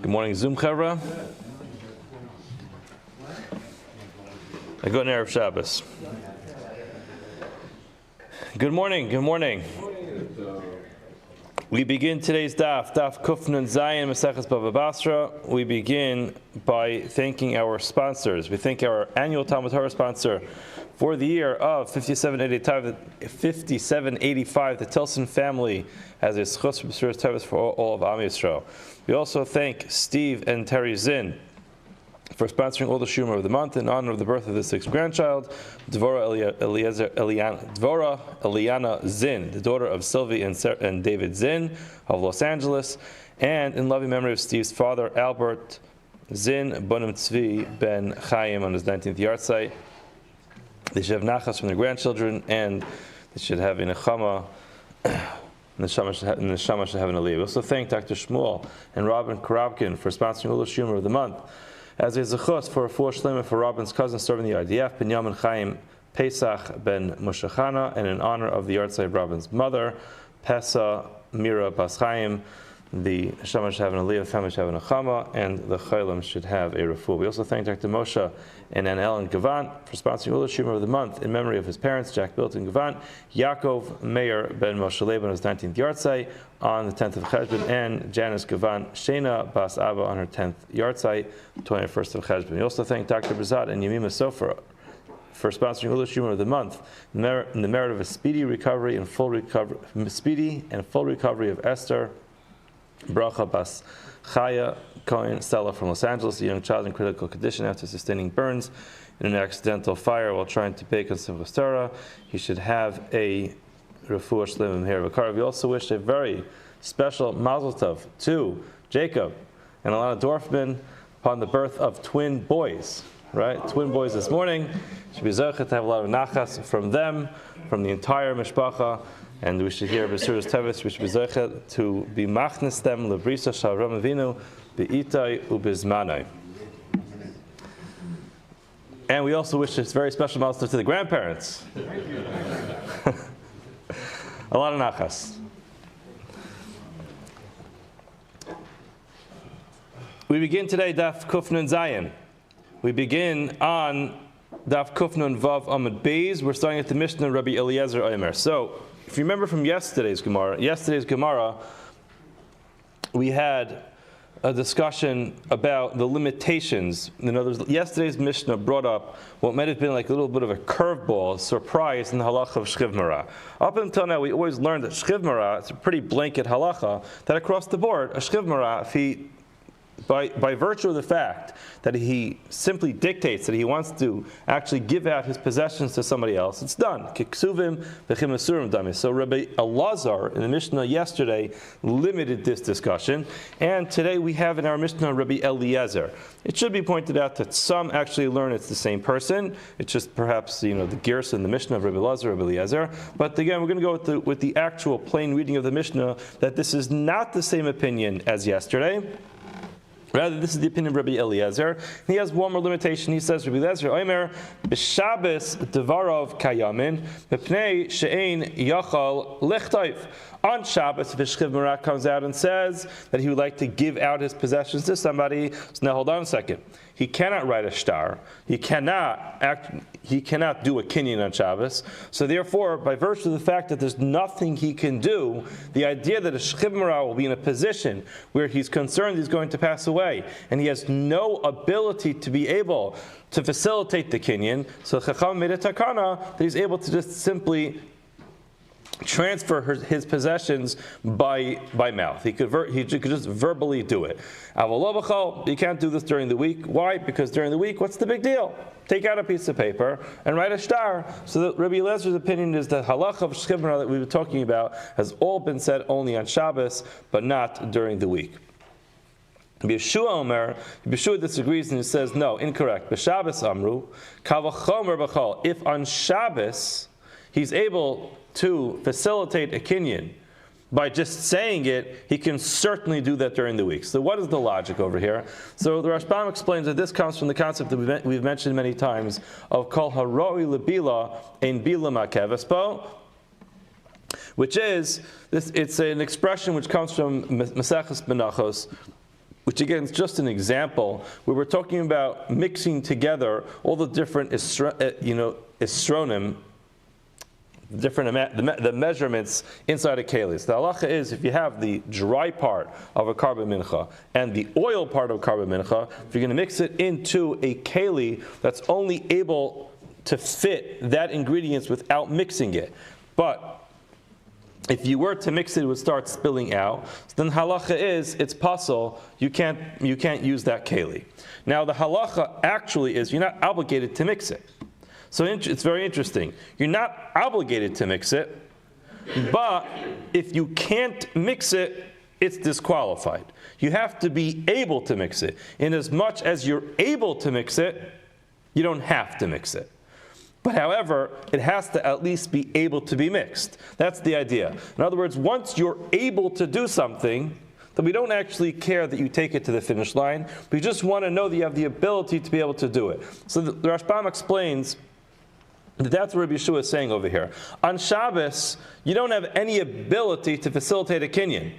Good morning, Zoom Chevra. A good Erev Shabbos. Good morning, good morning. We begin today's daf Kuf Nun Zayin Maseches Bava Basra. We begin by thanking our sponsors. We thank our annual Talmud Torah sponsor for the year of 5785. The Tilson family has a schus for all of Am Yisrael. We also thank Steve and Terry Zinn for sponsoring all the Shumer of the month in honor of the birth of the sixth grandchild, Dvorah Eliana Zinn, the daughter of Sylvie and David Zinn of Los Angeles, and in loving memory of Steve's father, Albert Zinn Bonim Tzvi Ben Chaim, on his 19th yahrzeit. They should have nachas from their grandchildren, and they should have a nechama. And the Shama should have an aliyah. We also thank Dr. Shmuel and Robin Karabkin for sponsoring all the Shumer of the month. As a zechus for a full shlema for Robin's cousin serving the IDF, Binyamin Chaim Pesach ben Moshe Chana, and in honor of the yahrzeit of Robin's mother, Pesa Mira Bas Chaim. The Shama should have an aliyah, the family should have an achama, and the Chaylim should have a refuah. We also thank Dr. Moshe and Anel and Gavan for sponsoring all the Shumer of the month in memory of his parents, Jack Bilt and Gavan, Yaakov Meir ben Moshe Leib on his 19th yahrzeit on the 10th of Cheshvan, and Janice Gavan Shena Bas Abba on her 10th yahrzeit, 21st of Cheshvan. We also thank Dr. Bazat and Yemima Sofer for sponsoring all the Shumer of the month in the merit of a speedy and full recovery of Esther Bracha Bas Chaya Cohen Stella from Los Angeles, a young child in critical condition after sustaining burns in an accidental fire while trying to bake on Simchas Torah. He should have a refuah shleim here of a. We also wish a very special mazel tov to Jacob and Alana Dorfman upon the birth of twin boys. Right, twin boys this morning. Should be zochet to have a lot of nachas from them, from the entire mishpacha. And we should hear Besuras Tevis, we should be zochet to be machnes them lebrisa shal Ram Avinu be'itai ubizmanai. And we also wish this very special mazel to the grandparents. A lot of nachas. We begin today daf Kuf Nun Zayin. We begin on daf Kuf Nun Vav Amud Beis. We're starting at the Mishnah Rabbi Eliezer Omer. So, if you remember from yesterday's Gemara, we had a discussion about the limitations. In other words, yesterday's Mishnah brought up what might have been like a little bit of a curveball, surprise in the halacha of Shchiv Mara. Up until now, we always learned that Shchiv Mara, it's a pretty blanket halacha, that across the board, a Shchiv Mara, if he by virtue of the fact that he simply dictates that he wants to actually give out his possessions to somebody else, it's done. Kiksuvim v'chimasurim dami. So Rabbi Elazar in the Mishnah yesterday limited this discussion, and today we have in our Mishnah Rabbi Eliezer. It should be pointed out that some actually learn it's the same person. It's just perhaps the Gersa in the Mishnah of Rabbi Elazar, Rabbi Eliezer. But again, we're going to go with the actual plain reading of the Mishnah that this is not the same opinion as yesterday. Rather, this is the opinion of Rabbi Eliezer. He has one more limitation. He says, Rabbi Eliezer, Omer, b'Shabbos devarov kayamin, b'pnei she'ein yachal lichtayv. On Shabbos, if a Shchiv Mara comes out and says that he would like to give out his possessions to somebody, so now hold on a second. He cannot write a shtar. He cannot do a kinyan on Shabbos. So therefore, by virtue of the fact that there's nothing he can do, the idea that a Shchiv Mara will be in a position where he's concerned he's going to pass away, and he has no ability to be able to facilitate the kinyan, so Chacham made a takana that he's able to just simply transfer his possessions by mouth. He could just verbally do it. You can't do this during the week. Why? Because during the week, what's the big deal? Take out a piece of paper and write a shtar. So that Rabbi Eliezer opinion is that halacha of Shchiv Mara that we were talking about has all been said only on Shabbos, but not during the week. Yeshua disagrees and he says, no, incorrect. B'Shabbos amru, kavachomer b'chol. If on Shabbos he's able to facilitate a kinyan by just saying it, he can certainly do that during the week. So what is the logic over here? So the Rashbam explains that this comes from the concept that we've mentioned many times of kol haroi lebila ein bila makevespo, which is, it's an expression which comes from Maseches Menachos, which again is just an example where we're talking about mixing together all the different istronim, the measurements inside a keli. So the halacha is, if you have the dry part of a karban mincha and the oil part of a karban mincha, if you're going to mix it into a keli that's only able to fit that ingredients without mixing it, but if you were to mix it, it would start spilling out. So then halacha is, it's possible, you can't use that keli. Now the halacha actually is, you're not obligated to mix it. So it's very interesting. You're not obligated to mix it, but if you can't mix it, it's disqualified. You have to be able to mix it. In as much as you're able to mix it, you don't have to mix it. But however, it has to at least be able to be mixed. That's the idea. In other words, once you're able to do something, then we don't actually care that you take it to the finish line. We just want to know that you have the ability to be able to do it. So the Rashbam explains that that's what Rabbi Yeshua is saying over here. On Shabbos, you don't have any ability to facilitate a kinyan.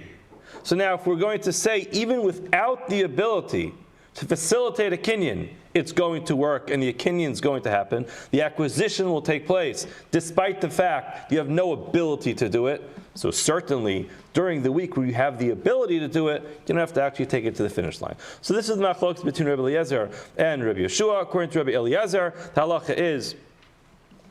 So now if we're going to say, even without the ability to facilitate a kinyan, it's going to work and the kinyan is going to happen, the acquisition will take place, despite the fact you have no ability to do it. So certainly, during the week where you have the ability to do it, you don't have to actually take it to the finish line. So this is the machlokes between Rabbi Eliezer and Rabbi Yeshua. According to Rabbi Eliezer, the halacha is,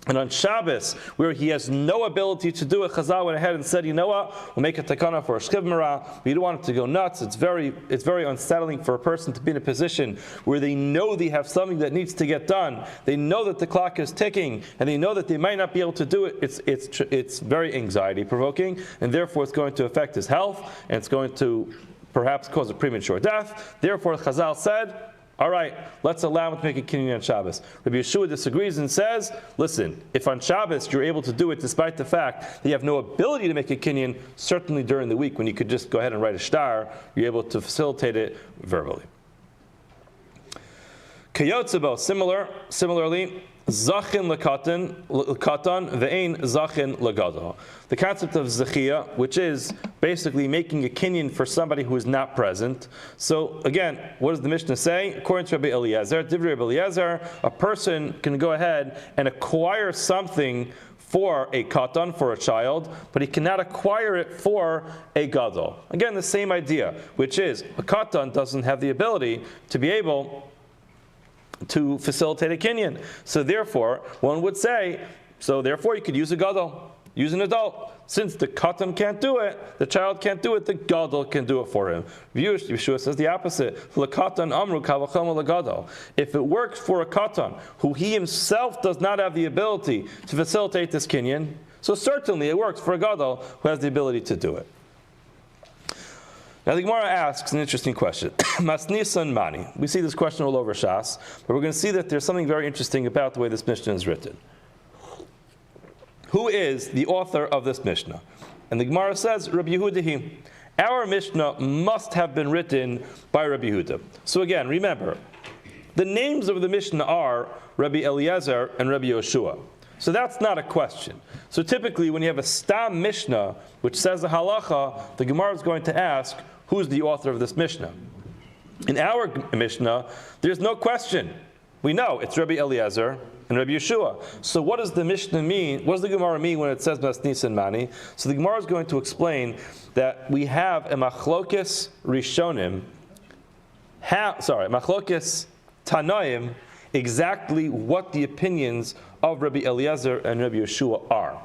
and on Shabbos, where he has no ability to do it, Chazal went ahead and said, you know what, we'll make a takana for a shchiv mara. We don't want it to go nuts. It's very unsettling for a person to be in a position where they know they have something that needs to get done. They know that the clock is ticking, and they know that they might not be able to do it. It's very anxiety provoking, and therefore it's going to affect his health, and it's going to perhaps cause a premature death. Therefore, Chazal said, all right, let's allow him to make a kinyan on Shabbos. Rabbi Yeshua disagrees and says, listen, if on Shabbos you're able to do it despite the fact that you have no ability to make a kinyan, certainly during the week when you could just go ahead and write a shtar, you're able to facilitate it verbally. Kayotzebo, similarly, zachin lekatan ve'ein zachin legadol. The concept of zechia, which is basically making a kinyan for somebody who is not present. So again, what does the Mishnah say? According to Rabbi Eliezer, Divrei Rabbi Eliezer, a person can go ahead and acquire something for a katan, for a child, but he cannot acquire it for a gadol. Again, the same idea, which is a katan doesn't have the ability to be able to facilitate a kinyan. So therefore, one would say, therefore you could use a gadol, use an adult. Since the katan can't do it, the child can't do it, the gadol can do it for him. Yeshua says the opposite. L'katan amru kavacham l'gadol. If it works for a katan, who he himself does not have the ability to facilitate this kinyan, so certainly it works for a gadol who has the ability to do it. Now the Gemara asks an interesting question. Masnisan mani. We see this question all over Shas, but we're going to see that there's something very interesting about the way this Mishnah is written. Who is the author of this Mishnah? And the Gemara says, Rabbi Yehuda. Our Mishnah must have been written by Rabbi Yehuda. So again, remember, the names of the Mishnah are Rabbi Eliezer and Rabbi Yoshua. So that's not a question. So typically when you have a stam Mishnah, which says a halacha, the Gemara is going to ask, who's the author of this Mishnah? In our Mishnah, there's no question. We know it's Rabbi Eliezer and Rabbi Yeshua. So what does the Mishnah mean? What does the Gemara mean when it says Masnis and Mani? So the Gemara is going to explain that we have a machlokes rishonim, machlokes tanaim, exactly what the opinions of Rabbi Eliezer and Rabbi Yeshua are.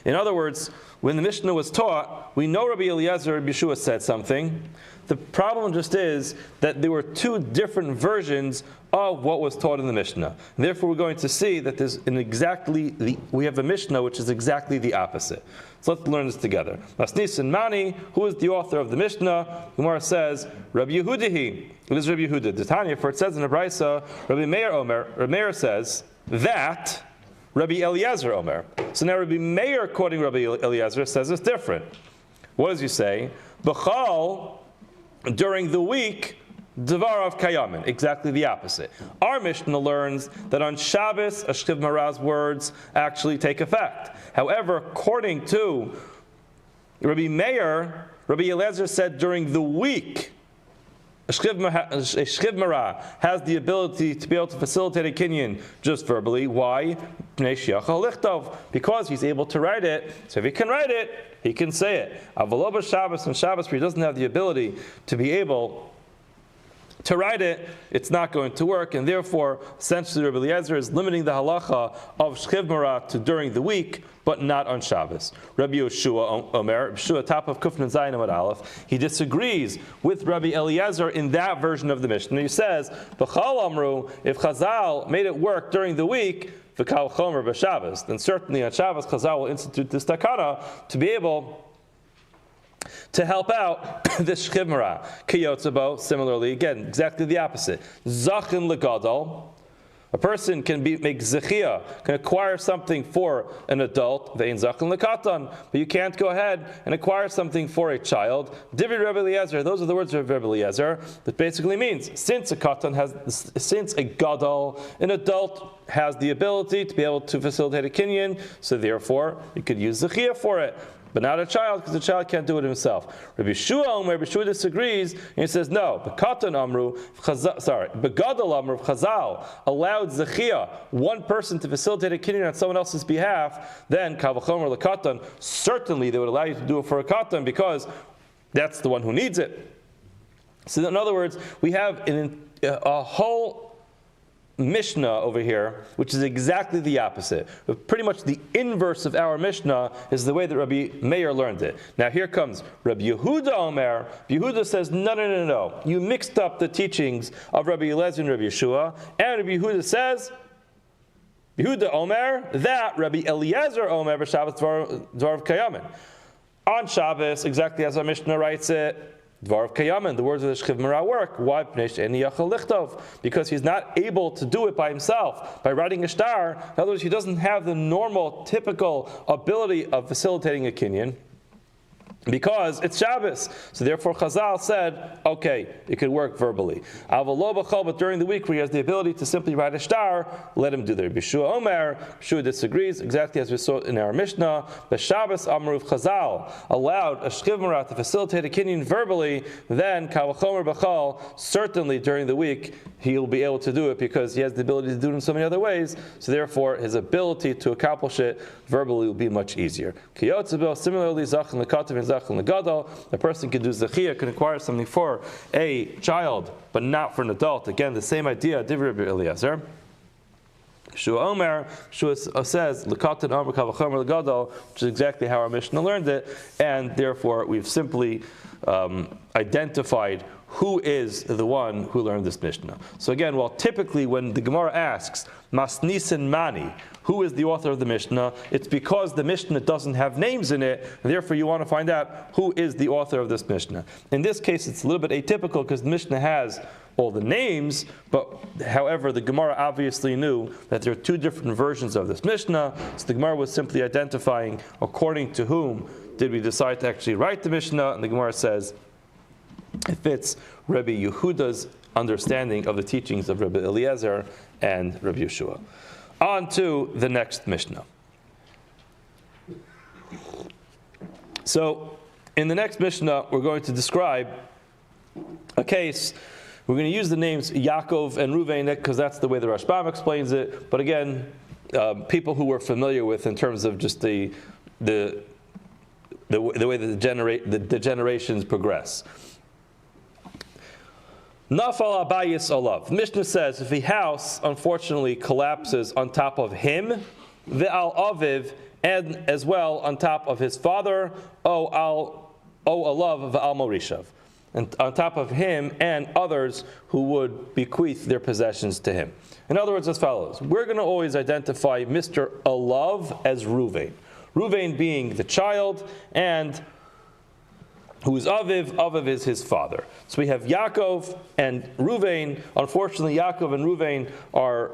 In other words, when the Mishnah was taught, we know Rabbi Eliezer and Rabbi Yeshua said something. The problem just is that there were two different versions of what was taught in the Mishnah. And therefore, we're going to see that we have a Mishnah which is exactly the opposite. So let's learn this together. Masnis and Mani, who is the author of the Mishnah? Gemara says, Rabbi Yehudahi. It is Rabbi Yehuda. The Tanya, for it says in the Brisa, Rabbi Meir Omer. Rabbi Meir says that Rabbi Eliezer Omer. So now Rabbi Meir, quoting Rabbi Eliezer, says it's different. What does he say? B'chal, during the week, Devarav Kayamin, exactly the opposite. Our Mishnah learns that on Shabbos, a Shchiv Mara's words actually take effect. However, according to Rabbi Meir, Rabbi Eliezer said during the week, a shchivmara has the ability to be able to facilitate a kinyan just verbally. Why? Because he's able to write it. So if he can write it, he can say it. Avaloba Shabbos and Shabbos, where he doesn't have the ability to be able to write it, it's not going to work, and therefore, essentially, Rabbi Eliezer is limiting the halacha of shchivmara to during the week, but not on Shabbos. Rabbi Yoshua Omer, Yoshua, top of Kufn and Zayin Amud Aleph, he disagrees with Rabbi Eliezer in that version of the Mishnah. He says, B'chal Amru, if Chazal made it work during the week, v'kal chomer b'Shabbos, then certainly on Shabbos, Chazal will institute this takana to be able to help out this shchivmara. Kiyotzabo, similarly, again, exactly the opposite. Zachin legadol, a person can make zechia, can acquire something for an adult, ve'in zachin lekatan, but you can't go ahead and acquire something for a child. Divri Rabbi Eliezer, those are the words of Rabbi Eliezer, that basically means, since a gadol, an adult has the ability to be able to facilitate a kinyan, so therefore, you could use zechia for it. But not a child, because the child can't do it himself. Rabbi Shua disagrees, and he says, no, Begadol Amru, if Chazal allowed Zechia, one person to facilitate a kinyan on someone else's behalf, then Kavachomer Lekatan, certainly they would allow you to do it for a katan, because that's the one who needs it. So in other words, we have a whole Mishnah over here, which is exactly the opposite. But pretty much the inverse of our Mishnah is the way that Rabbi Meir learned it. Now here comes Rabbi Yehuda Omer. Yehuda says, no. You mixed up the teachings of Rabbi Eliezer and Rabbi Yeshua. And Rabbi Yehuda says, Yehuda Omer, that Rabbi Eliezer Omer b'Shabbos dvarav kayamin. On Shabbos, exactly as our Mishnah writes it, Dvarav kayamin, the words of the shchivmara work. Why? Because he's not able to do it by himself, by writing a star. In other words, he doesn't have the normal, typical ability of facilitating a kinyan, because it's Shabbos. So therefore Chazal said, okay, it could work verbally. But during the week where he has the ability to simply write a star, let him do that. Bishua Omer, Bishua disagrees, exactly as we saw in our Mishnah. The Shabbos Amruv Chazal allowed a shchivmara to facilitate a kinyan verbally, then Kavachomer B'chal, certainly during the week he'll be able to do it, because he has the ability to do it in so many other ways. So therefore his ability to accomplish it verbally will be much easier. Kiyotzabel, similarly, Zachin Lekatav and Zachin Legadol, a person can do zechia, can acquire something for a child, but not for an adult. Again, the same idea, Divri Rabbi Eliezer. Shua Omer, Shua says, Lekatan Amr Kavachomer Legadol, which is exactly how our Mishnah learned it, and therefore we've simply identified who is the one who learned this Mishnah. So again, while typically when the Gemara asks, Masnisin Mani, who is the author of the Mishnah, it's because the Mishnah doesn't have names in it, and therefore you want to find out who is the author of this Mishnah. In this case, it's a little bit atypical because the Mishnah has all the names, but however, the Gemara obviously knew that there are two different versions of this Mishnah, so the Gemara was simply identifying according to whom did we decide to actually write the Mishnah, and the Gemara says, it fits Rabbi Yehuda's understanding of the teachings of Rabbi Eliezer and Rabbi Yeshua. On to the next Mishnah. So, in the next Mishnah, we're going to describe a case. We're going to use the names Yaakov and Ruvain because that's the way the Rashbam explains it. But again, people who we're familiar with in terms of just the way the generations progress. Nafal abayis olav. Mishnah says if a house unfortunately collapses on top of him, ve'al aviv, and as well on top of his father, o alav ve'al morishav, and on top of him and others who would bequeath their possessions to him. In other words, as follows: we're going to always identify Mr. Alav as Ruvain. Ruvain being the child, and who is Aviv. Aviv is his father. So we have Yaakov and Ruvain. Unfortunately, Yaakov and Ruvain are,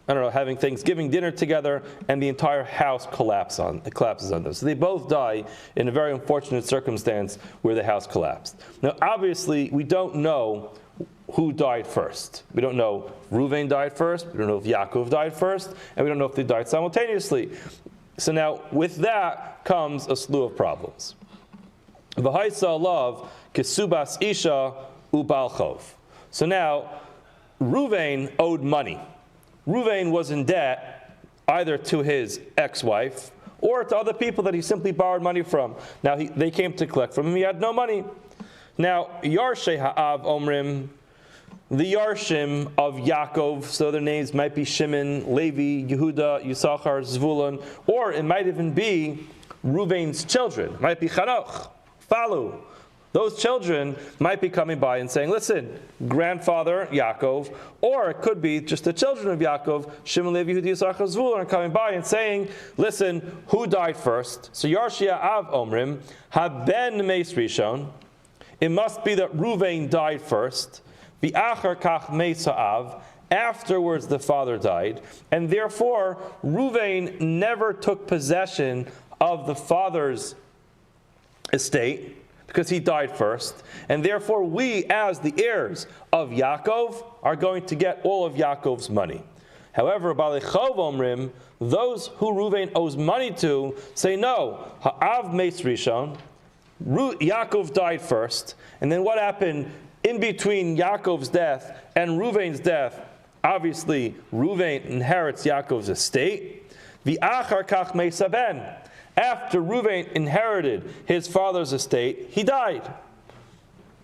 having Thanksgiving dinner together, and the entire house collapses on them. So they both die in a very unfortunate circumstance where the house collapsed. Now, obviously, we don't know who died first. We don't know if Ruvain died first, we don't know if Yaakov died first, and we don't know if they died simultaneously. So now, with that comes a slew of problems. V'haisa alav kesubas isha ubal chov. So now, Reuven owed money. Reuven was in debt either to his ex-wife or to other people that he simply borrowed money from. Now they came to collect from him. He had no money. Now, Yarshei Ha'av Omrim, the Yarshim of Yaakov, so their names might be Shimon, Levi, Yehuda, Yisachar, Zvulun, or it might even be Reuven's children. It might be Chanoch, Falu. Those children might be coming by and saying, listen, grandfather Yaakov, or it could be just the children of Yaakov, Shimon, Levi, Yehuda, Yisachar, Zvulun, are coming by and saying, listen, who died first? So Yarshei Ha'av Omrim, Haben Meis Rishon. It must be that Reuven died first. V'achar kach meis ha'av. Afterwards the father died. And therefore, Reuven never took possession of the father's estate because he died first. And therefore, we as the heirs of Yaakov are going to get all of Yaakov's money. However, Balei Chov Omrim, those who Reuven owes money to, say no. Ha'av meis rishon. Yaakov died first, and then what happened in between Yaakov's death and Reuven's death? Obviously, Reuven inherits Yaakov's estate. V'achar kach meis haben. After Reuven inherited his father's estate, he died.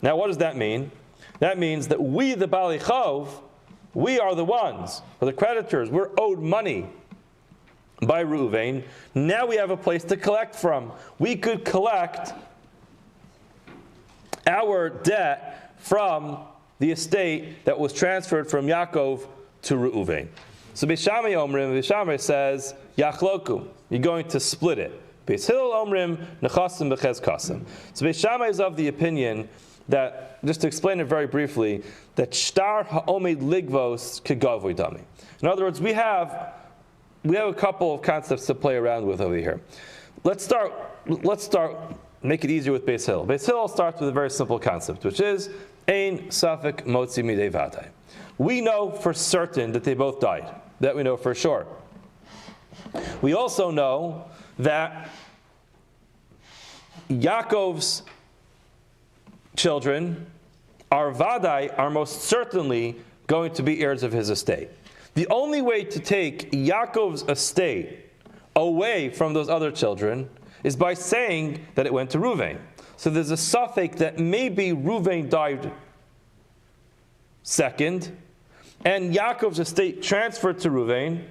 Now, what does that mean? That means that we, the Balei Chov, we are the ones, or the creditors. We're owed money by Reuven. Now we have a place to collect from. We could collect our debt from the estate that was transferred from Yaakov to Reuven. So Beis Shammai Omrim, Beis Shammai says, Yachloku, you're going to split it. Beis Hillel Omrim, Nechasim B'chez Kasim. So Beis Shammai is of the opinion that, just to explain it very briefly, that Shtar Ha'omed Ligvos Kegavoy Dami. In other words, we have a couple of concepts to play around with over here. Let's start. Make it easier with Beis Hillel. Beis Hillel starts with a very simple concept, which is Ein Safek Motzi Midei Vadai. We know for certain that they both died. That we know for sure. We also know that Yaakov's children are Vadai, are most certainly going to be heirs of his estate. The only way to take Yaakov's estate away from those other children is by saying that it went to Reuven. So there's a suffix that maybe Reuven died second, and Yaakov's estate transferred to Reuven,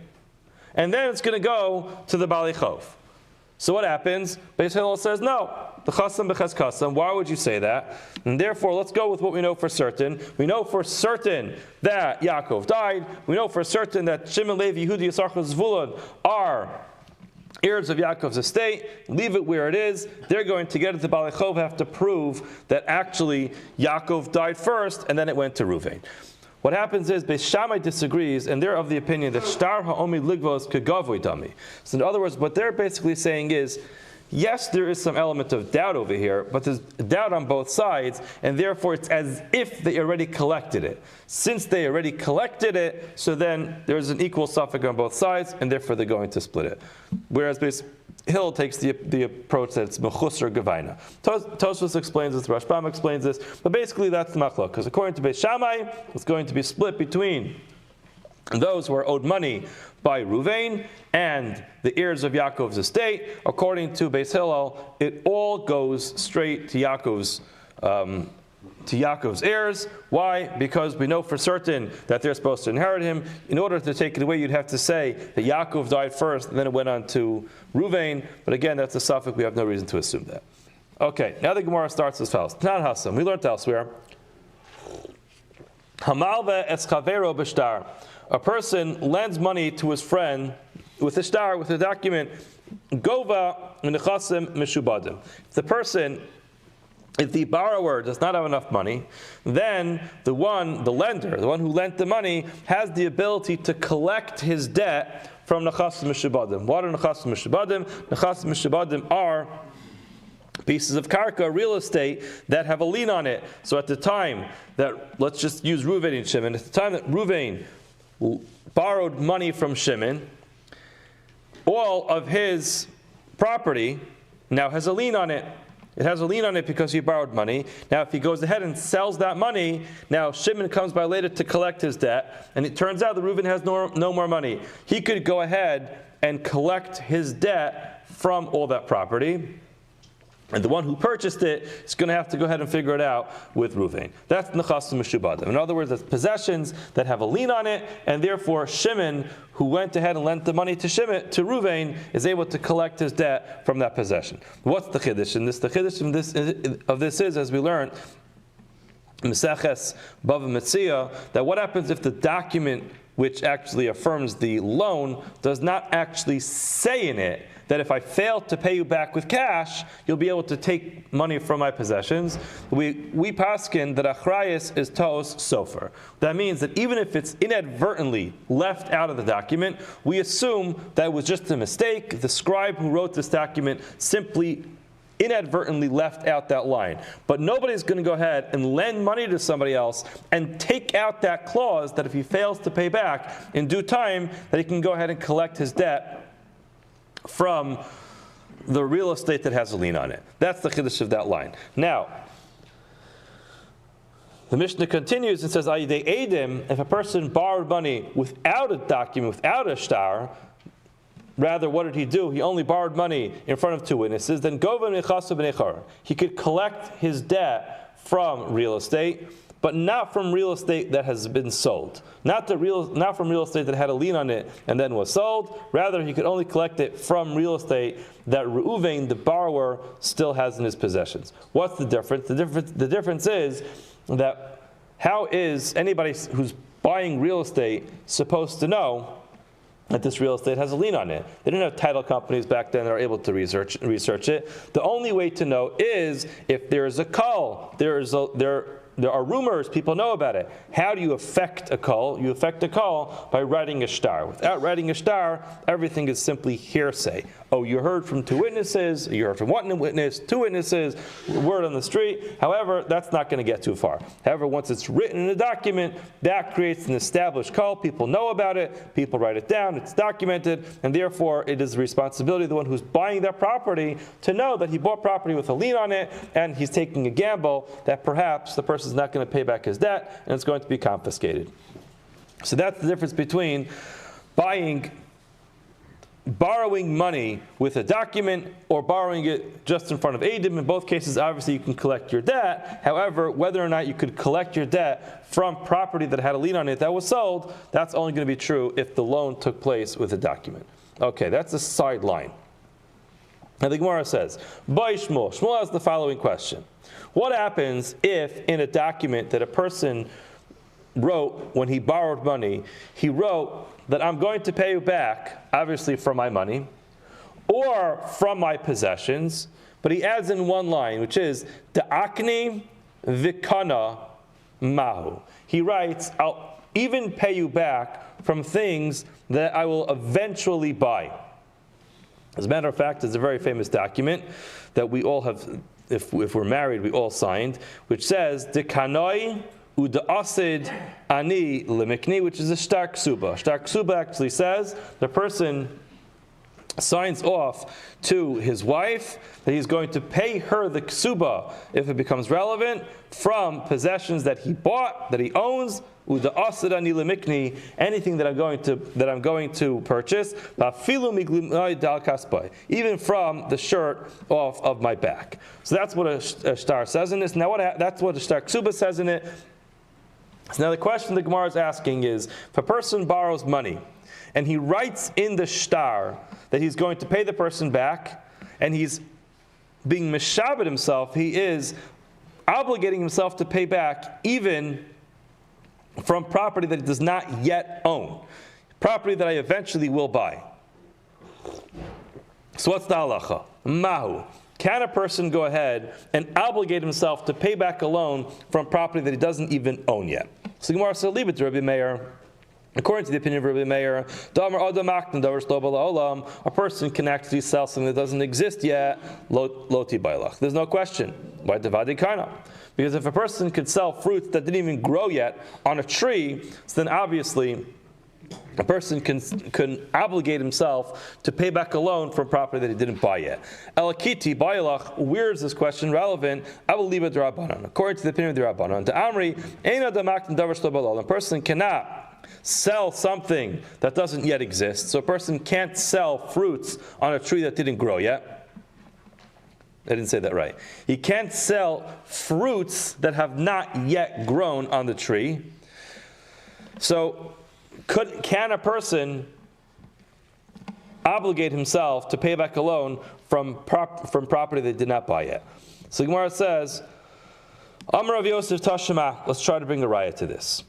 and then it's going to go to the Balei Chov. So what happens? Beis Hillel says, no, the Chasam b'Chez Kasam. Why would you say that? And therefore, let's go with what we know for certain. We know for certain that Yaakov died. We know for certain that Shimon, Levi, Yehuda, Yisachar, Zvulun are heirs of Yaakov's estate. Leave it where it is. They're going to get it. The Balei Chov have to prove that actually Yaakov died first, and then it went to Reuven. What happens is Beis Shammai disagrees, and they're of the opinion that Shtar Ha'omi Ligvos Kegavoy Dami. So in other words, what they're basically saying is, yes, there is some element of doubt over here, but there's doubt on both sides, and therefore it's as if they already collected it. Since they already collected it, so then there's an equal suffix on both sides, and therefore they're going to split it. Whereas Beis Hillel takes the approach that it's mechusar gevaina. Tosfos explains this, Rashbam explains this, but basically that's the machlok. Because according to Beis Shammai, it's going to be split between those who are owed money by Reuven and the heirs of Yaakov's estate. According to Beis Hillel, it all goes straight to Yaakov's heirs. Why? Because we know for certain that they're supposed to inherit him. In order to take it away, you'd have to say that Yaakov died first, and then it went on to Reuven. But again, that's a suffix. We have no reason to assume that. Okay, now the Gemara starts as follows. Tanan Hassam. We learned elsewhere. Hamalve es chavero b'shtar. A person lends money to his friend with a shtar, with a document. Gova nechasim mishubadim. If the borrower does not have enough money, then the lender, the one who lent the money, has the ability to collect his debt from nechasim mishubadim. What are nechasim mishubadim? Nechasim mishubadim are pieces of karka, real estate, that have a lien on it. So at the time that, let's just use Reuven and Shimon, at the time that Reuven borrowed money from Shimon, all of his property now has a lien on it. It has a lien on it because he borrowed money. Now, if he goes ahead and sells that money, now Shimon comes by later to collect his debt, and it turns out that Reuven has no more money. He could go ahead and collect his debt from all that property. And the one who purchased it is going to have to go ahead and figure it out with Reuven. That's Nechasim Meshubadim. In other words, that's possessions that have a lien on it, and therefore Shimon, who went ahead and lent the money to Reuven, is able to collect his debt from that possession. What's the chiddush in this? The chiddush of this is, as we learned, Meseches Bava Metzia, that what happens if the document which actually affirms the loan does not actually say in it that if I fail to pay you back with cash, you'll be able to take money from my possessions. We paskin that achrayus is tos sofer. That means that even if it's inadvertently left out of the document, we assume that it was just a mistake. The scribe who wrote this document simply inadvertently left out that line. But nobody's going to go ahead and lend money to somebody else and take out that clause that if he fails to pay back in due time, that he can go ahead and collect his debt from the real estate that has a lien on it. That's the chiddush of that line. Now, the Mishnah continues and says, "Ayidei edim," if a person borrowed money without a document, without a shtar, rather, what did he do? He only borrowed money in front of two witnesses. Then he could collect his debt from real estate, but not from real estate that has been sold. Not from real estate that had a lien on it and then was sold. Rather, he could only collect it from real estate that Reuven, the borrower, still has in his possessions. What's the difference? The difference is that how is anybody who's buying real estate supposed to know that this real estate has a lien on it? They didn't have title companies back then that are able to research it. The only way to know is if there is a call. There are rumors, people know about it. How do you affect a call? You affect a call by writing a shtar. Without writing a shtar, everything is simply hearsay. Oh, you heard from two witnesses, you heard from one witness, two witnesses, word on the street. However, that's not going to get too far. However, once it's written in a document, that creates an established call. People know about it, people write it down, it's documented, and therefore it is the responsibility of the one who's buying that property to know that he bought property with a lien on it, and he's taking a gamble that perhaps the person is not going to pay back his debt, and it's going to be confiscated. So that's the difference between borrowing money with a document or borrowing it just in front of Eidim. In both cases, obviously, you can collect your debt. However, whether or not you could collect your debt from property that had a lien on it that was sold, that's only going to be true if the loan took place with a document. Okay, that's a sideline. Now the Gemara says, By Shmuel. Shmuel has the following question. What happens if in a document that a person wrote when he borrowed money, he wrote that I'm going to pay you back, obviously from my money, or from my possessions, but he adds in one line, which is, Da'akni vikana mahu. He writes, I'll even pay you back from things that I will eventually buy. As a matter of fact, it's a very famous document that we all have, if we're married, we all signed, which says, Dekanoi Uda'asid ani limikni, which is a shtar ksuba. Shtar ksuba actually says the person signs off to his wife that he's going to pay her the ksuba, if it becomes relevant, from possessions that he bought, that he owns. Uda'asid ani limikni, anything that I'm going to purchase, even from the shirt off of my back. So that's what a shtar says in this. Now that's what a shtar ksuba says in it. So now the question the Gemara is asking is, if a person borrows money and he writes in the shtar that he's going to pay the person back, and he's being mishabed himself, he is obligating himself to pay back even from property that he does not yet own, property that I eventually will buy. So what's the halacha? Mahu. Can a person go ahead and obligate himself to pay back a loan from property that he doesn't even own yet? So Gemara said, leave it to Rabbi Meir. According to the opinion of Rabbi Meir, a person can actually sell something that doesn't exist yet. Loti bailach. There's no question. Why devadi kana? Because if a person could sell fruits that didn't even grow yet on a tree, so then obviously a person can obligate himself to pay back a loan for a property that he didn't buy yet. Elakiti, Bayalach, where is this question relevant? I will leave it to Rabbanon. According to the opinion of the Rabbanon, to Amri, a person cannot sell something that doesn't yet exist. So a person can't sell fruits on a tree that didn't grow yet. I didn't say that right. He can't sell fruits that have not yet grown on the tree. So can a person obligate himself to pay back a loan from property they did not buy yet? So Gemara says, Amar Rav Yosef Tashema, let's try to bring a raya to this.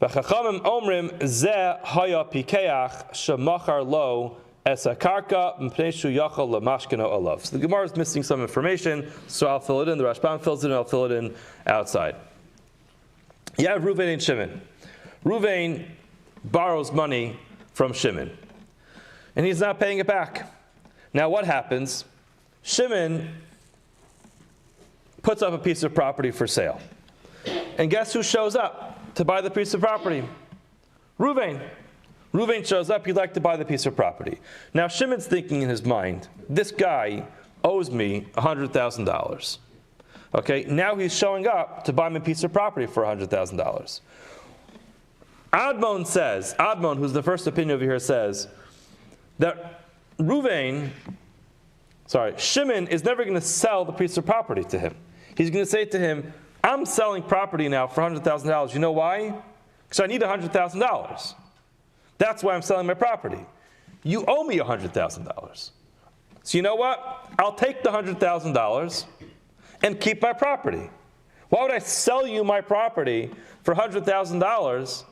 V'chachamim omrim zeh haya pikeach shemachar lo es hakarka m'pnei shu yachal lemashkeno olav. So the Gemara is missing some information, so I'll fill it in. The Rashbam fills it in, I'll fill it in outside. You have Reuven and Shimon. Reuven borrows money from Shimon, and he's not paying it back. Now what happens? Shimon puts up a piece of property for sale. And guess who shows up to buy the piece of property? Reuven. Reuven shows up, he'd like to buy the piece of property. Now Shimon's thinking in his mind, this guy owes me $100,000. Okay, now he's showing up to buy me a piece of property for $100,000. Admon, who's the first opinion over here, says that Shimon is never going to sell the piece of property to him. He's going to say to him, I'm selling property now for $100,000. You know why? Because I need $100,000. That's why I'm selling my property. You owe me $100,000. So you know what? I'll take the $100,000 and keep my property. Why would I sell you my property for $100,000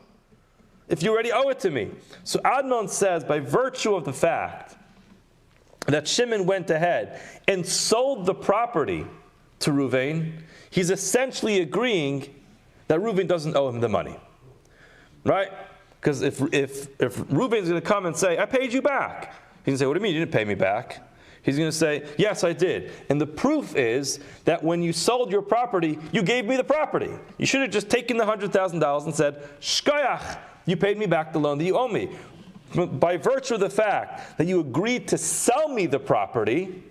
if you already owe it to me? So Admon says, by virtue of the fact that Shimon went ahead and sold the property to Reuven, he's essentially agreeing that Reuven doesn't owe him the money. Right? Because if Reuven's going to come and say, I paid you back, he's going to say, what do you mean you didn't pay me back? He's going to say, yes, I did. And the proof is that when you sold your property, you gave me the property. You should have just taken the $100,000 and said, shkoyach, you paid me back the loan that you owe me. By virtue of the fact that you agreed to sell me the property,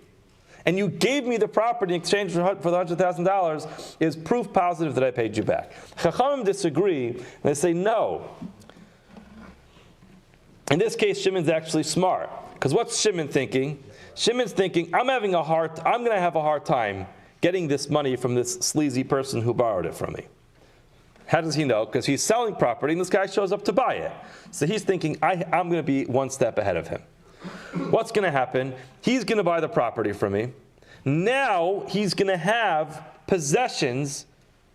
and you gave me the property in exchange for the $100,000, is proof positive that I paid you back. Chachamim disagree, and they say no. In this case, Shimon's actually smart. Because what's Shimon thinking? Shimon's thinking, I'm going to have a hard time getting this money from this sleazy person who borrowed it from me. How does he know? Because he's selling property and this guy shows up to buy it. So he's thinking, I'm going to be one step ahead of him. What's going to happen? He's going to buy the property from me. Now he's going to have possessions.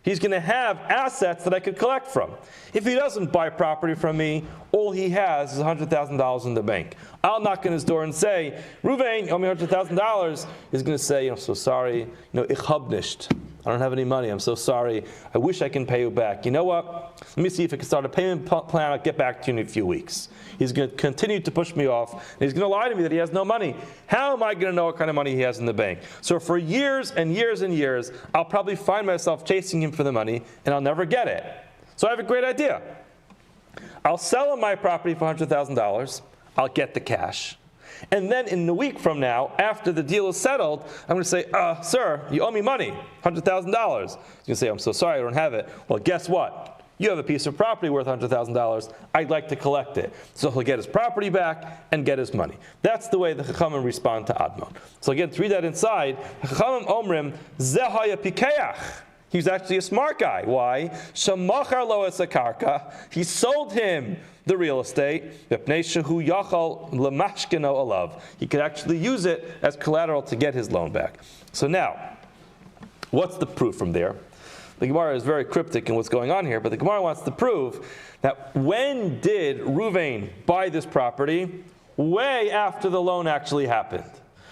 He's going to have assets that I could collect from. If he doesn't buy property from me, all he has is $100,000 in the bank. I'll knock on his door and say, Reuven, you owe me $100,000. He's going to say, I'm so sorry. Ich hab nicht. I don't have any money. I'm so sorry. I wish I can pay you back. You know what? Let me see if I can start a payment plan. I'll get back to you in a few weeks. He's going to continue to push me off. And he's going to lie to me that he has no money. How am I going to know what kind of money he has in the bank? So for years and years and years, I'll probably find myself chasing him for the money, and I'll never get it. So I have a great idea. I'll sell him my property for $100,000. I'll get the cash. And then in a week from now, after the deal is settled, I'm going to say, sir, you owe me money, $100,000. He's going to say, I'm so sorry, I don't have it. Well, guess what? You have a piece of property worth $100,000. I'd like to collect it. So he'll get his property back and get his money. That's the way the Chachamim respond to Admon. So again, to read that inside, Chachamim omrim zehaya pikeach. He's actually a smart guy. Why? Shamachar lo es hakarka. He sold him the real estate. He could actually use it as collateral to get his loan back. So now, what's the proof from there? The Gemara is very cryptic in what's going on here, but the Gemara wants to prove that when did Reuven buy this property? Way after the loan actually happened.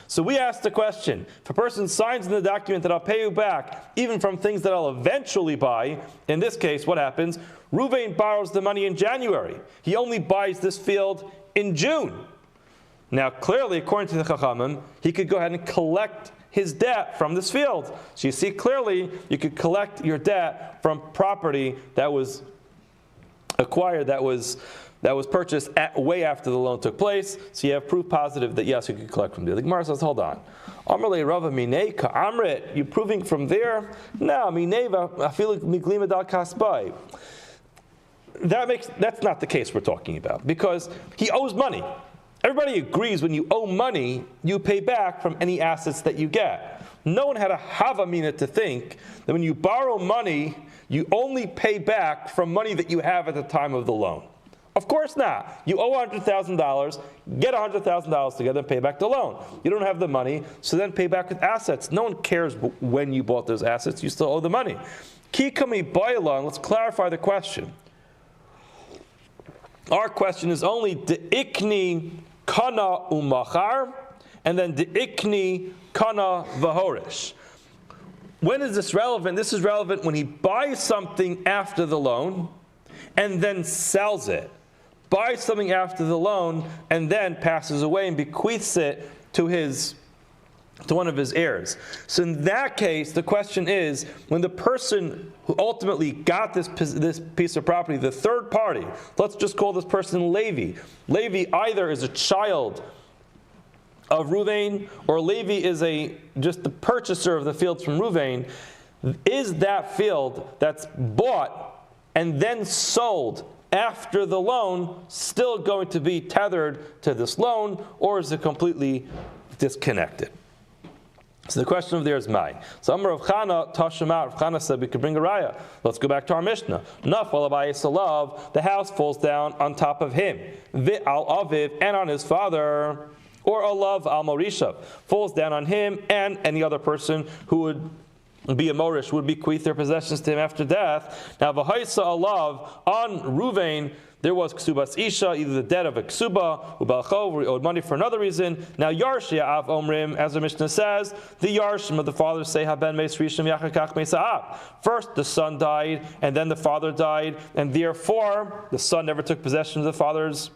So we asked the question, if a person signs in the document that I'll pay you back, even from things that I'll eventually buy, in this case, what happens? Reuven borrows the money in January. He only buys this field in June. Now, clearly, according to the Chachamim, he could go ahead and collect his debt from this field. So you see clearly, you could collect your debt from property that was acquired, that was that was purchased way after the loan took place. So you have proof positive that yes, you could collect from there. The Gemara says, hold on. Amrle Rava Minei Ka'amrit. You're proving from there? No, Mineva Afilu Miglima Dal Kasbai. That's not the case we're talking about, because he owes money. Everybody agrees when you owe money, you pay back from any assets that you get. No one had a havamina to think that when you borrow money, you only pay back from money that you have at the time of the loan. Of course not. You owe $100,000, get $100,000 together and pay back the loan. You don't have the money, so then pay back with assets. No one cares when you bought those assets, you still owe the money. Ki kami bayla, let's clarify the question. Our question is only de'ikni kana umachar, and then de'ikni kana v'horish. When is this relevant? This is relevant when he buys something after the loan and then sells it. Buys something after the loan and then passes away and bequeaths it to one of his heirs. So in that case, the question is, when the person who ultimately got this piece of property, the third party, let's just call this person Levi. Levi either is a child of Ruvain, or Levi is just the purchaser of the fields from Ruvain. Is that field that's bought and then sold after the loan still going to be tethered to this loan, or is it completely disconnected? So the question over there is Mai. So Amar of Chana, Tashamat, Rav Chana said we could bring a raya. Let's go back to our Mishnah. Nafal Abaye Salav, the house falls down on top of him. Vit al Aviv, and on his father. Or Alav al Morisha, falls down on him and any other person who would be a Morish, would bequeath their possessions to him after death. Now V'haisa Alav, on Ruvain, there was Ksubas Isha, either the debt of a Ksuba, Ubalchov, or he owed money for another reason. Now Yarshia Av Omrim, as the Mishnah says, the Yarshim of the fathers say, Haben Meis Rishim Yachakach Meisa'ab. First the son died, and then the father died, and therefore the son never took possession of the father's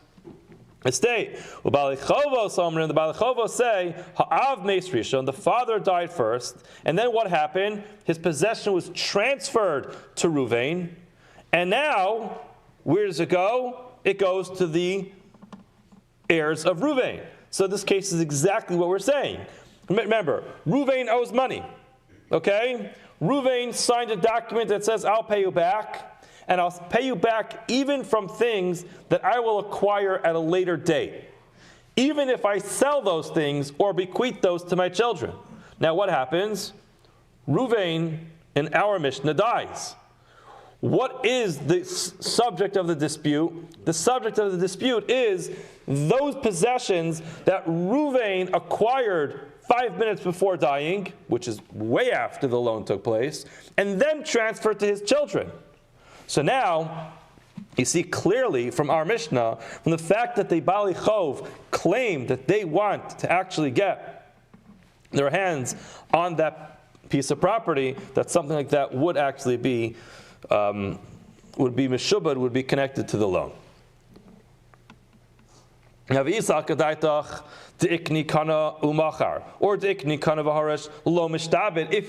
estate. The Balichovos say, Ha'av Meis Rishon, the father died first, and then what happened? His possession was transferred to Ruvain, and now, where does it go? It goes to the heirs of Ruvain. So this case is exactly what we're saying. Remember, Ruvain owes money. Okay? Ruvain signed a document that says, I'll pay you back, and I'll pay you back even from things that I will acquire at a later date, even if I sell those things or bequeath those to my children. Now what happens? Ruvain in our Mishnah dies. What is the subject of the dispute? The subject of the dispute is those possessions that Ruvain acquired 5 minutes before dying, which is way after the loan took place, and then transferred to his children. So now, you see clearly from our Mishnah, from the fact that the Bali Chov claim that they want to actually get their hands on that piece of property, that something like that would actually be meshubad, would be connected to the loan. Now, or if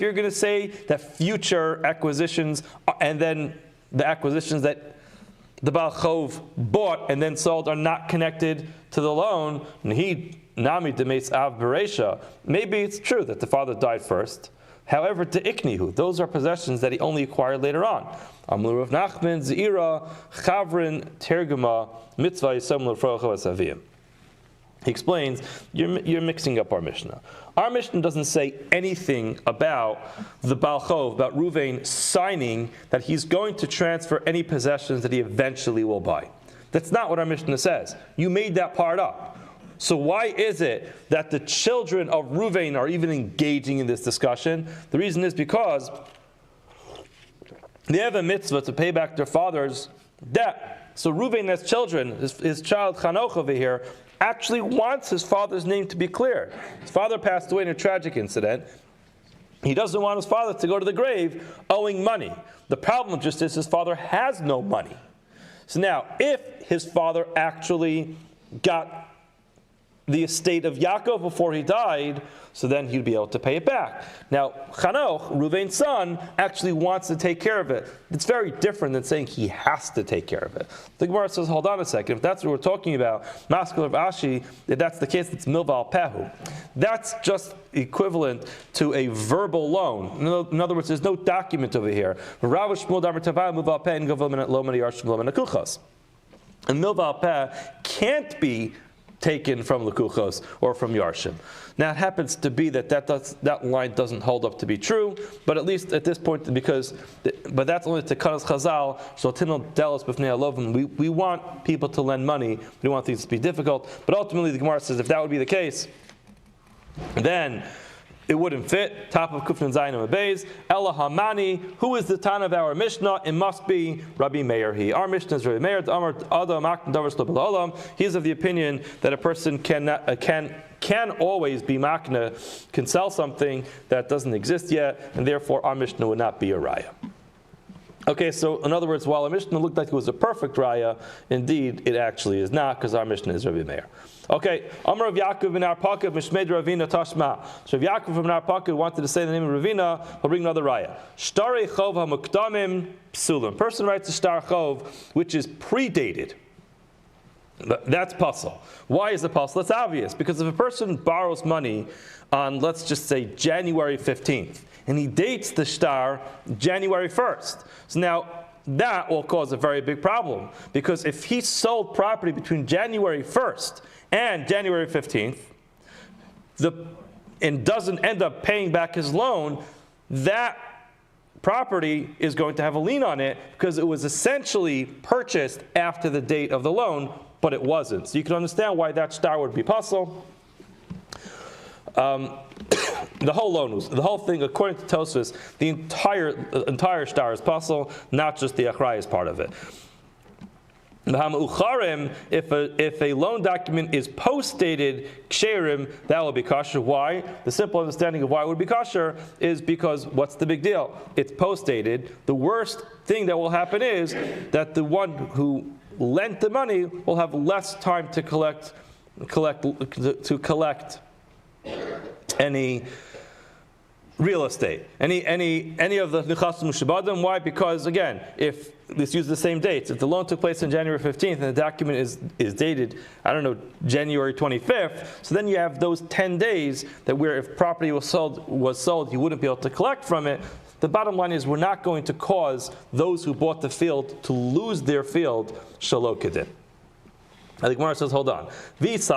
you're going to say that future acquisitions and then the acquisitions that the Baal Chov bought and then sold are not connected to the loan, maybe it's true that the father died first. However, de'iknihu, those are possessions that he only acquired later on. Amru Rav Nachman, Zeira, Chavrin, Terguma, Mitzvah, Yisam, L'frocha, Asaviyim. He explains, you're mixing up our Mishnah. Our Mishnah doesn't say anything about the Baal Chov, about Ruvain signing that he's going to transfer any possessions that he eventually will buy. That's not what our Mishnah says. You made that part up. So why is it that the children of Ruvain are even engaging in this discussion? The reason is because they have a mitzvah to pay back their father's debt. So Ruvain has children, his child Chanoch over here, actually wants his father's name to be cleared. His father passed away in a tragic incident. He doesn't want his father to go to the grave owing money. The problem just is his father has no money. So now, if his father actually got the estate of Yaakov before he died, so then he'd be able to pay it back. Now, Chanoch, Reuven's son, actually wants to take care of it. It's very different than saying he has to take care of it. The Gemara says, hold on a second, if that's what we're talking about, Maskul of Ashi, if that's the case, it's Milval Pehu. That's just equivalent to a verbal loan. In other words, there's no document over here. And Milval Peh can't be taken from Lekuchos or from Yarshim. Now it happens to be that line doesn't hold up to be true, but at least at this point, but that's only to Kanas Chazal, so Tinel Delos B'fnei Alovim. We want people to lend money, we want things to be difficult, but ultimately the Gemara says if that would be the case, then it wouldn't fit. Top of Kufnan Zayin and Beis. Ella Hamani, who is the Tan of our Mishnah? It must be Rabbi Meir. Our Mishnah is Rabbi Meir. He's of the opinion that a person can always be makna, can sell something that doesn't exist yet, and therefore our Mishnah would not be a raya. Okay, so in other words, while our Mishnah looked like it was a perfect raya, indeed it actually is not, because our Mishnah is Rabbi Meir. Okay, Amar of Yaakov bin Arpakad Mishmed Ravina Tashma. So if Yaakov from Arpakad wanted to say the name of Ravina, he'll bring another raya. Shtare Chov HaMukdamim Psulim. Person writes a Shtar Chov which is predated. That's puzzle. Why is it puzzle? That's obvious, because if a person borrows money on, let's just say, January 15th, and he dates the shtar January 1st, so now that will cause a very big problem, because if he sold property between January 1st and January 15th, and doesn't end up paying back his loan, that property is going to have a lien on it because it was essentially purchased after the date of the loan, but it wasn't. So you can understand why that shtar would be puzzle. The whole thing, according to Tosfos, the entire shtar is puzzle, not just the achrayas part of it. If a loan document is post-dated ksherim, that will be kosher. Why? The simple understanding of why it would be kosher is because what's the big deal? It's post-dated. The worst thing that will happen is that the one who lent the money will have less time to collect any real estate, any of the nechasim mushabadim. Why? Because again, if let's use the same dates. If the loan took place on January 15th and the document is dated, I don't know, January 25th, so then you have those 10 days that where if property was sold, you wouldn't be able to collect from it. The bottom line is we're not going to cause those who bought the field to lose their field shelo kedin. The Gemara says, hold on. If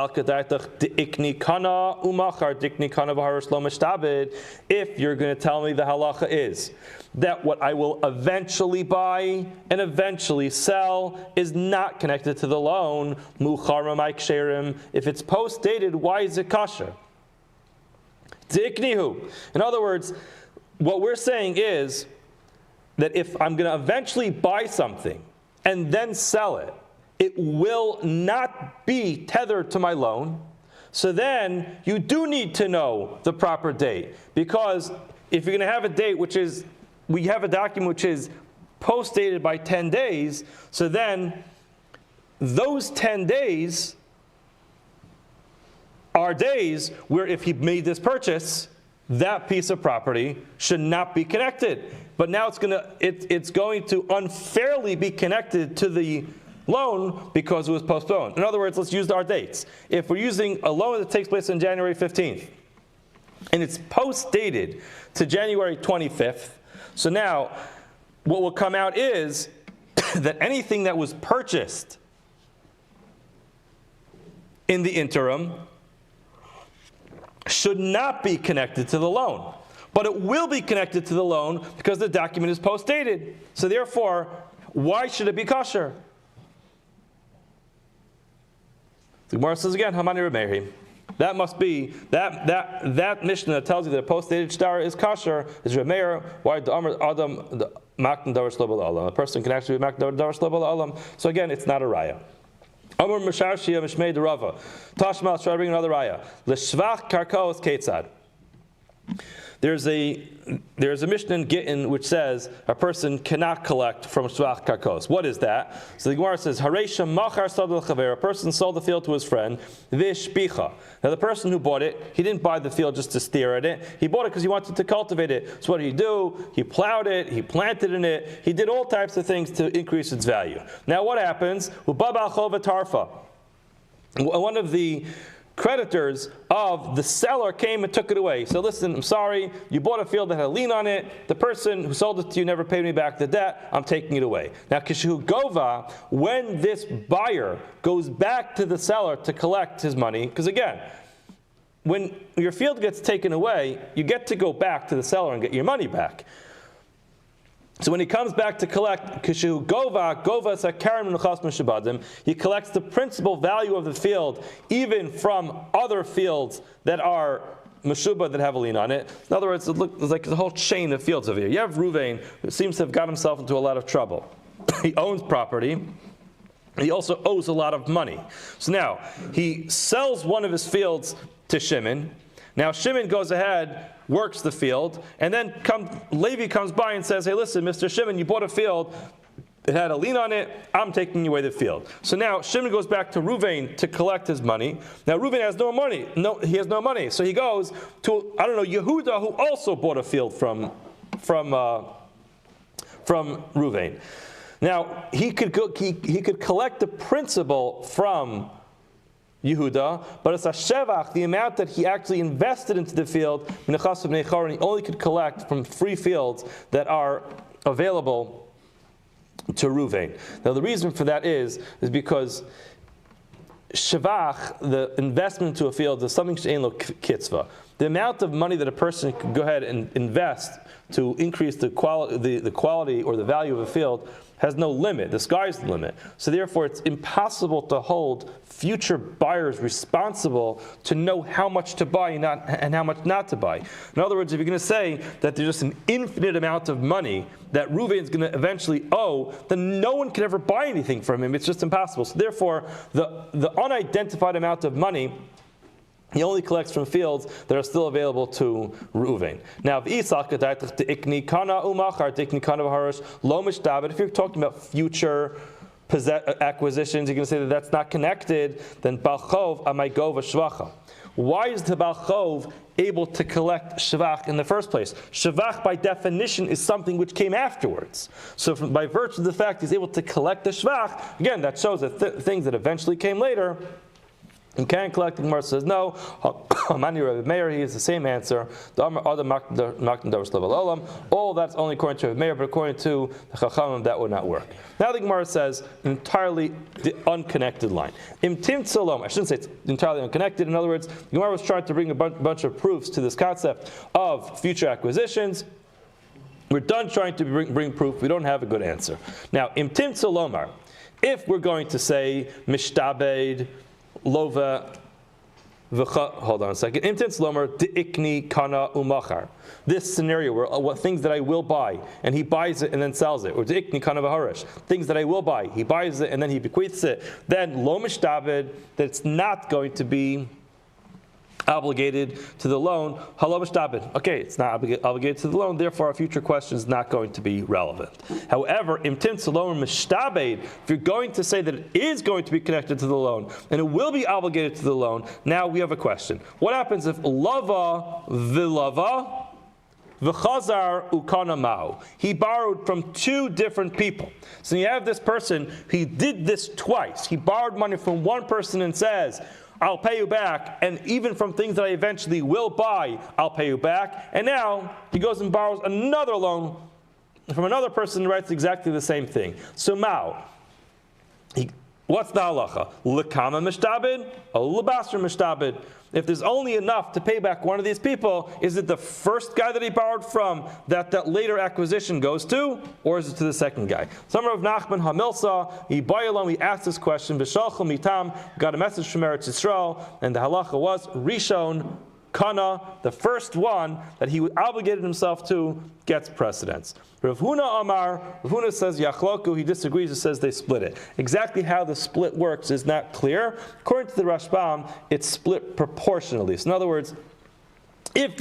you're going to tell me the halacha is that what I will eventually buy and eventually sell is not connected to the loan, if it's post-dated, why is it kosher? In other words, what we're saying is that if I'm going to eventually buy something and then sell it, it will not be tethered to my loan. So then you do need to know the proper date, because if you're going to have a date we have a document which is post-dated by 10 days, so then those 10 days are days where if he made this purchase, that piece of property should not be connected. But now it's going to unfairly be connected to the loan because it was postponed. In other words, let's use our dates. If we're using a loan that takes place on January 15th, and it's post-dated to January 25th, so now what will come out is that anything that was purchased in the interim should not be connected to the loan. But it will be connected to the loan because the document is post-dated. So therefore, why should it be kosher? The Gemara says again, Hamani Remehi. That must be that Mishnah that tells you that a post-dated shtar is kosher is Remeir. Why the Adam the Makna Davar Shlo Alam? A person can actually be Makna Davar Shlo Alam. So again, it's not a raya. Amar Misharshia Mishmei Derava. Tashma, let's try to bring another raya. L'shvach karkaos ketzad. there's a Mishnah in Gittin which says a person cannot collect from Shvach Karkos. What is that? So the Gemara says, Haresha machar sadal chaver, a person sold the field to his friend, vishbicha. Now the person who bought it, he didn't buy the field just to stare at it. He bought it because he wanted to cultivate it. So what did he do? He plowed it, he planted in it, he did all types of things to increase its value. Now what happens? Ubabal chova tarfa. One of the creditors of the seller came and took it away. So listen, I'm sorry, you bought a field that had a lien on it. The person who sold it to you never paid me back the debt. I'm taking it away. Now, kishu gova, when this buyer goes back to the seller to collect his money, because again, when your field gets taken away, you get to go back to the seller and get your money back. So when he comes back to collect, kishu gova sakarim nuchas mishabadim, he collects the principal value of the field, even from other fields that are meshubah that have a lien on it. In other words, there's like a whole chain of fields over here. You have Ruvain, who seems to have got himself into a lot of trouble. He owns property. He also owes a lot of money. So now he sells one of his fields to Shimon. Now Shimon goes ahead, works the field, and then Levi comes by and says, hey listen, Mr. Shimon, you bought a field, it had a lien on it, I'm taking away the field. So now Shimon goes back to Ruvain to collect his money. Now Ruvain has no money. He has no money. So he goes to, Yehuda, who also bought a field from Ruvain. Now he could collect the principal from Yehuda, but it's a shevach, the amount that he actually invested into the field, and he only could collect from free fields that are available to Ruvain. Now the reason for that is because shevach, the investment into a field, is something she'ein lo kitzva. The amount of money that a person could go ahead and invest to increase the quality or the value of a field has no limit. The sky's the limit. So therefore, it's impossible to hold future buyers responsible to know how much to buy and how much not to buy. In other words, if you're going to say that there's just an infinite amount of money that Ruvain is going to eventually owe, then no one can ever buy anything from him. It's just impossible. So therefore, the unidentified amount of money he only collects from fields that are still available to Ruvain. Now, if you're talking about future acquisitions, you're going to say that that's not connected, then Balchov Amaygova Shvacha. Why is the Balchov able to collect Shvach in the first place? Shvach, by definition, is something which came afterwards. So by virtue of the fact he's able to collect the Shvach, again, that shows that things that eventually came later, you can't collect. The Gemara says no. Mani Rabbi Meir, he is the same answer. All that's only according to Rabbi Meir, but according to the Chachamim, that would not work. Now the Gemara says an entirely unconnected line. Imtim tzalom. I shouldn't say it's entirely unconnected. In other words, the Gemara was trying to bring a bunch of proofs to this concept of future acquisitions. We're done trying to bring proof. We don't have a good answer. Now, imtim tzalomar. If we're going to say mishtabed, Lova, hold on a second. Intense lomer deikni kana umachar. This scenario where what things that I will buy, and he buys it and then sells it, or deikni kana v'harish. Things that I will buy, he buys it and then he bequeaths it. Then lo mishtabed, that it's not going to be obligated to the loan. Halo mishtabed. Okay, it's not obligated to the loan. Therefore, our future question is not going to be relevant. However, imtin salom mishtabed. If you're going to say that it is going to be connected to the loan and it will be obligated to the loan, now we have a question. What happens if lava v'lava v'chazar ukana ma'u? He borrowed from two different people. So you have this person. He did this twice. He borrowed money from one person and says, I'll pay you back, and even from things that I eventually will buy, I'll pay you back. And now he goes and borrows another loan from another person and writes exactly the same thing. So Mao, what's the halacha? L'kama mishtabed or l'basra mishtabed? If there's only enough to pay back one of these people, is it the first guy that he borrowed from that later acquisition goes to, or is it to the second guy? Some of Nachman Hamilsa, he asked this question, B'shalchel mitam, got a message from Eretz Yisrael, and the halacha was, Rishon Kana, the first one that he obligated himself to, gets precedence. Rav Huna Amar, Rav Huna says Yachloku, he disagrees, he says they split it. Exactly how the split works is not clear. According to the Rashbam, it's split proportionally. So in other words, If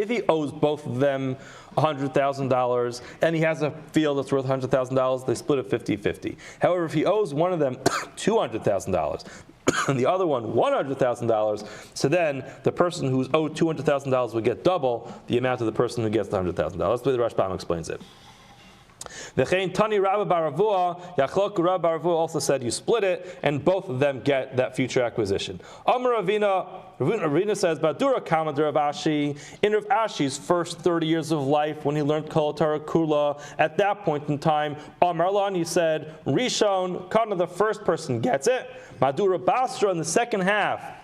he owes both of them $100,000 and he has a field that's worth $100,000, they split it 50-50. However, if he owes one of them $200,000 and the other one $100,000, so then the person who's owed $200,000 will get double the amount of the person who gets the $100,000. That's the way the Rashbam explains it. V'chein Tani Rabbi Baravua, Yachloku Rabbi Baravua also said you split it, and both of them get that future acquisition. Amar Ravina says, Badura Kama de Rav Ashi, in Rav Ashi's first 30 years of life, when he learned Kol Torah Kula, at that point in time, Amar Lan, he said, Rishon, Kana, the first person gets it. Madura Basra in the second half.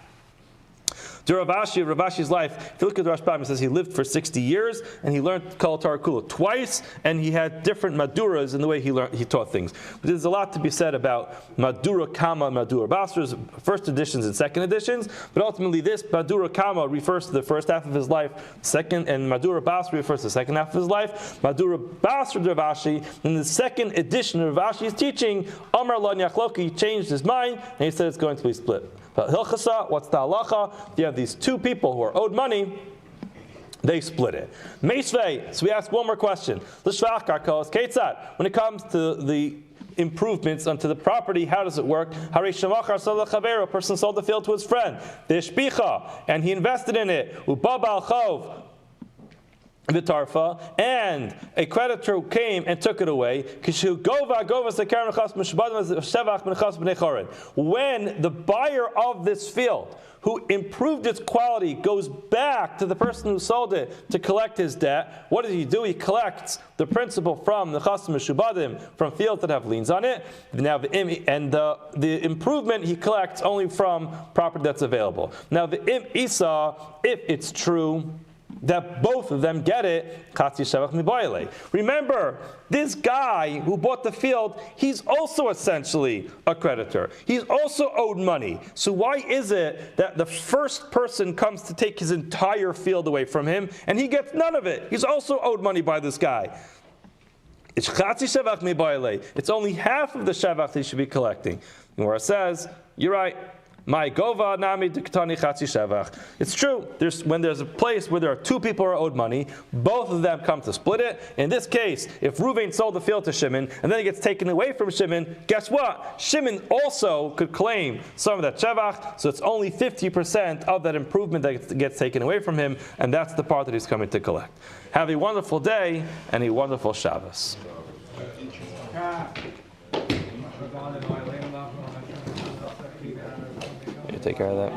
Rav Ashi's life, if you look at the Rashbam, it says he lived for 60 years and he learned Kol Torah Kula twice, and he had different Maduras in the way he taught things. But there's a lot to be said about Madura Kama, Madura Basra's first editions and second editions, but ultimately this Madura Kama refers to the first half of his life, and Madura Basra refers to the second half of his life. Madura Basra Rav Ashi, in the second edition of Rav Ashi's teaching, Amar Lan Yachloki changed his mind and he said it's going to be split. But Hilchasa, what's the halacha? If you have these two people who are owed money, they split it. Meisvei, so we ask one more question. L'shvach karkos ketzat. When it comes to the improvements onto the property, how does it work? Harei shemachar sold l'chaver, a person sold the field to his friend. V'ishpicha, and he invested in it. Ubabal chov, Vitarfa, and a creditor came and took it away. When the buyer of this field, who improved its quality, goes back to the person who sold it to collect his debt, what does he do? He collects the principal from the chasam meshubadim, from fields that have liens on it. Now, the improvement he collects only from property that's available. Now, the isa, if it's true that both of them get it, remember, this guy who bought the field, he's also essentially a creditor. He's also owed money. So why is it that the first person comes to take his entire field away from him and he gets none of it? He's also owed money by this guy. It's only half of the shevach he should be collecting. Where it says, you're right, my gova nami diktani chatzi shevach. It's true. When there's a place where there are two people who are owed money, both of them come to split it. In this case, if Reuven sold the field to Shimon and then it gets taken away from Shimon, guess what? Shimon also could claim some of that shevach. So it's only 50% of that improvement that gets taken away from him, and that's the part that he's coming to collect. Have a wonderful day and a wonderful Shabbos. You take care of that.